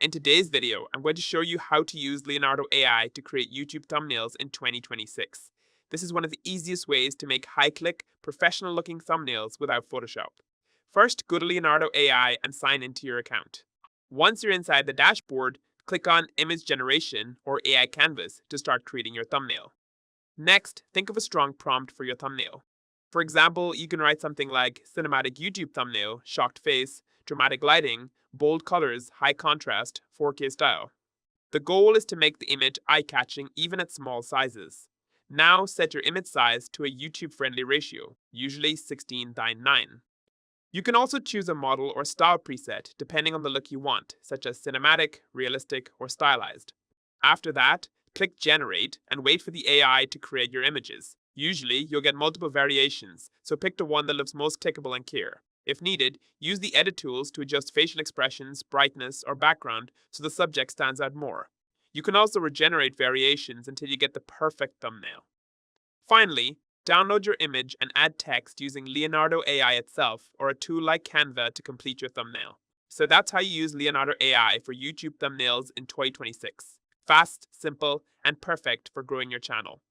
In today's video, I'm going to show you how to use Leonardo AI to create YouTube thumbnails in 2026. This is one of the easiest ways to make high-click, professional-looking thumbnails without Photoshop. First, go to Leonardo AI and sign into your account. Once you're inside the dashboard, click on Image Generation or AI Canvas to start creating your thumbnail. Next, think of a strong prompt for your thumbnail. For example, you can write something like cinematic YouTube thumbnail, shocked face, dramatic lighting, bold colors, high contrast, 4K style. The goal is to make the image eye-catching even at small sizes. Now set your image size to a YouTube-friendly ratio, usually 16:9. You can also choose a model or style preset depending on the look you want, such as cinematic, realistic, or stylized. After that, click Generate and wait for the AI to create your images. Usually, you'll get multiple variations, so pick the one that looks most clickable and clear. If needed, use the edit tools to adjust facial expressions, brightness, or background so the subject stands out more. You can also regenerate variations until you get the perfect thumbnail. Finally, download your image and add text using Leonardo AI itself or a tool like Canva to complete your thumbnail. So that's how you use Leonardo AI for YouTube thumbnails in 2026. Fast, simple, and perfect for growing your channel.